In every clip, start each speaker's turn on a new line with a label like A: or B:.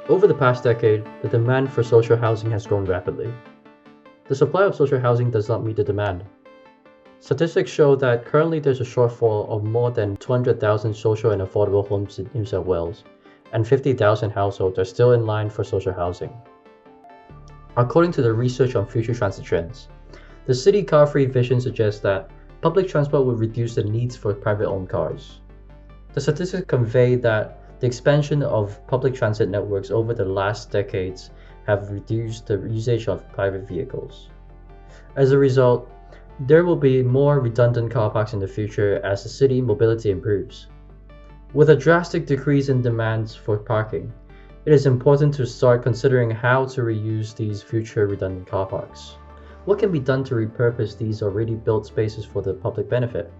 A: Over the past decade, the demand for social housing has grown rapidly. The supply of social housing does not meet the demand. Statistics show that currently there's a shortfall of more than 200,000 social and affordable homes in New South Wales, and 50,000 households are still in line for social housing. According to the research on future transit trends, the city car-free vision suggests that public transport will reduce the needs for private-owned cars. The statistics convey that the expansion of public transit networks over the last decades have reduced the usage of private vehicles. As a result, there will be more redundant car parks in the future as the city mobility improves. With a drastic decrease in demands for parking, it is important to start considering how to reuse these future redundant car parks. What can be done to repurpose these already built spaces for the public benefit?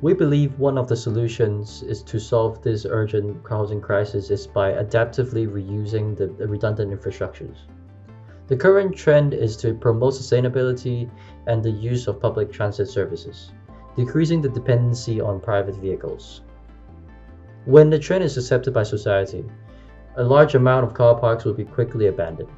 A: We believe one of the solutions is to solve this urgent housing crisis is by adaptively reusing the redundant infrastructures. The current trend is to promote sustainability and the use of public transit services, decreasing the dependency on private vehicles. When the trend is accepted by society, a large amount of car parks will be quickly abandoned.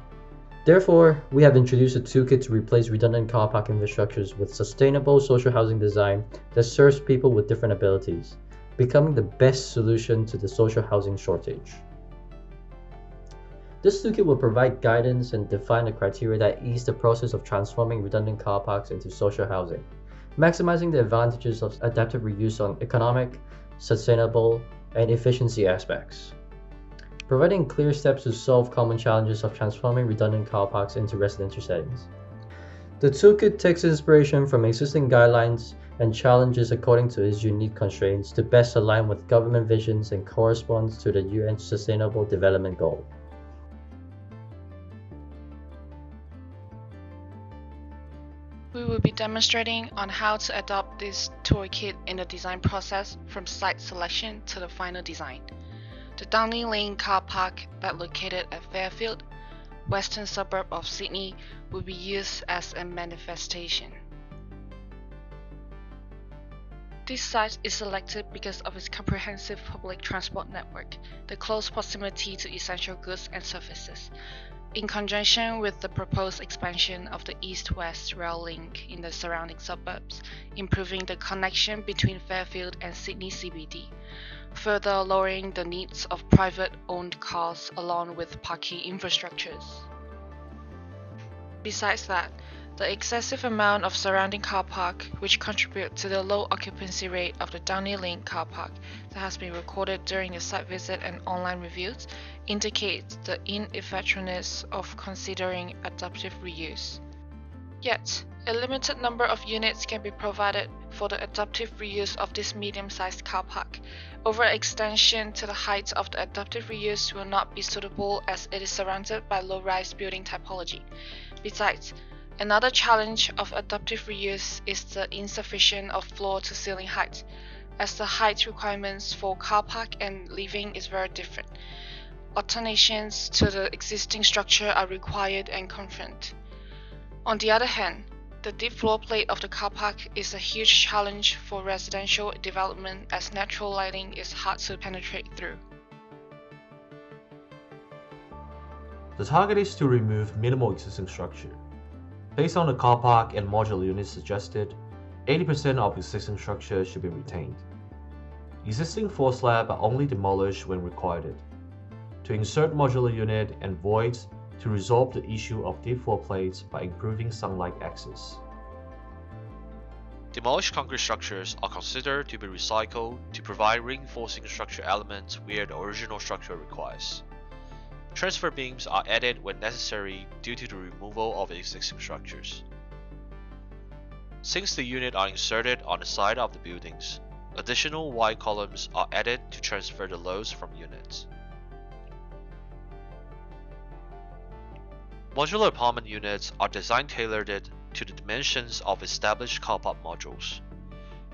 A: Therefore, we have introduced a toolkit to replace redundant car park infrastructures with sustainable social housing design that serves people with different abilities, becoming the best solution to the social housing shortage. This toolkit will provide guidance and define the criteria that ease the process of transforming redundant car parks into social housing, maximizing the advantages of adaptive reuse on economic, sustainable, and efficiency aspects. Providing clear steps to solve common challenges of transforming redundant car parks into residential settings. The toolkit takes inspiration from existing guidelines and challenges according to its unique constraints to best align with government visions and corresponds to the UN Sustainable Development Goal.
B: We will be demonstrating on how to adopt this toolkit in the design process from site selection to the final design. The Downey Lane car park that located at Fairfield, western suburb of Sydney, will be used as a manifestation. This site is selected because of its comprehensive public transport network, the close proximity to essential goods and services, in conjunction with the proposed expansion of the east-west rail link in the surrounding suburbs, improving the connection between Fairfield and Sydney CBD, further lowering the needs of private-owned cars along with parking infrastructures. Besides that, the excessive amount of surrounding car park, which contribute to the low occupancy rate of the Downey Lane car park that has been recorded during the site visit and online reviews, indicates the ineffectiveness of considering adaptive reuse. Yet, a limited number of units can be provided for the adaptive reuse of this medium-sized car park. Overextension to the height of the adaptive reuse will not be suitable as it is surrounded by low-rise building typology. Besides, another challenge of adaptive reuse is the insufficient of floor-to-ceiling height, as the height requirements for car park and living is very different. Alternations to the existing structure are required and confront. On the other hand, the deep floor plate of the car park is a huge challenge for residential development as natural lighting is hard to penetrate through.
C: The target is to remove minimal existing structure. Based on the car park and modular units suggested, 80% of existing structure should be retained. Existing floor slab are only demolished when required. To insert modular unit and voids to resolve the issue of deep floor plates by improving sunlight access.
D: Demolished concrete structures are considered to be recycled to provide reinforcing structure elements where the original structure requires. Transfer beams are added when necessary due to the removal of existing structures. Since the units are inserted on the side of the buildings, additional wide columns are added to transfer the loads from units. Modular apartment units are designed tailored to the dimensions of established car park modules.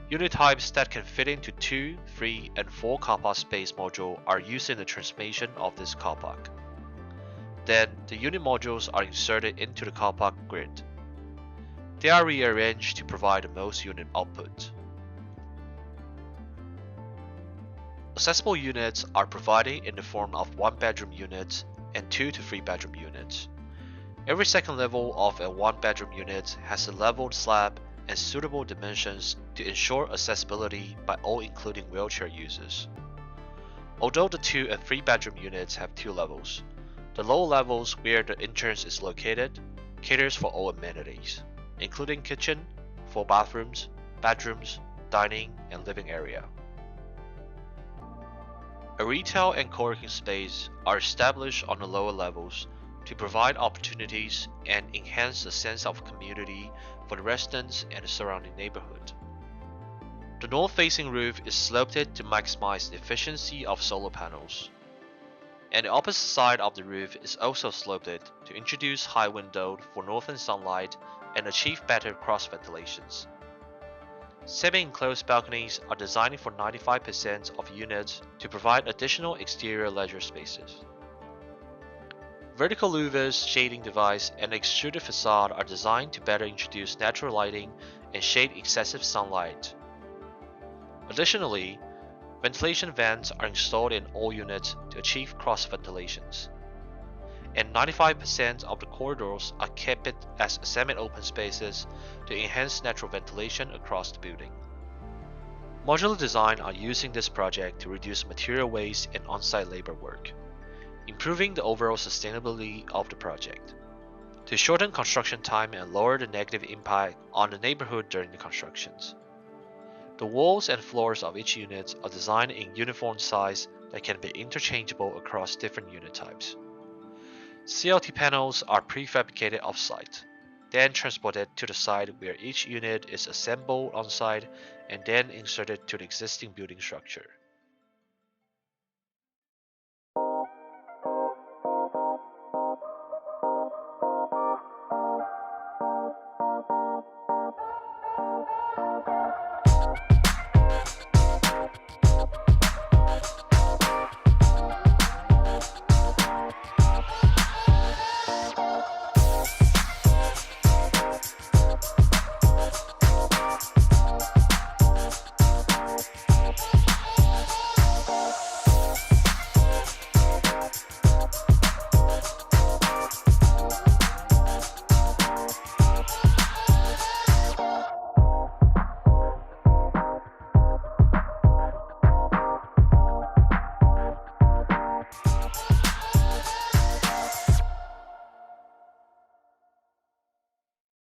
D: Unit types that can fit into 2, 3, and 4 car park space module are used in the transformation of this car park. Then, the unit modules are inserted into the car park grid. They are rearranged to provide the most unit output. Accessible units are provided in the form of 1-bedroom units and 2 to 3-bedroom units. Every second level of a 1-bedroom unit has a leveled slab and suitable dimensions to ensure accessibility by all including wheelchair users. Although the 2 and 3-bedroom units have 2 levels, the lower levels where the entrance is located caters for all amenities, including kitchen, 4 bathrooms, bedrooms, dining, and living area. A retail and co-working space are established on the lower levels to provide opportunities and enhance the sense of community for the residents and the surrounding neighborhood. The north-facing roof is sloped to maximize the efficiency of solar panels, and the opposite side of the roof is also sloped to introduce high window for northern sunlight and achieve better cross-ventilations. Semi-enclosed balconies are designed for 95% of units to provide additional exterior leisure spaces. Vertical louvers, shading device, and extruded facade are designed to better introduce natural lighting and shade excessive sunlight. Additionally, ventilation vents are installed in all units to achieve cross ventilations, and 95% of the corridors are kept as semi-open spaces to enhance natural ventilation across the building. Modular design are using this project to reduce material waste and on-site labor work, improving the overall sustainability of the project, to shorten construction time and lower the negative impact on the neighborhood during the constructions. The walls and floors of each unit are designed in uniform size that can be interchangeable across different unit types. CLT panels are prefabricated off-site, then transported to the site where each unit is assembled on-site and then inserted to the existing building structure.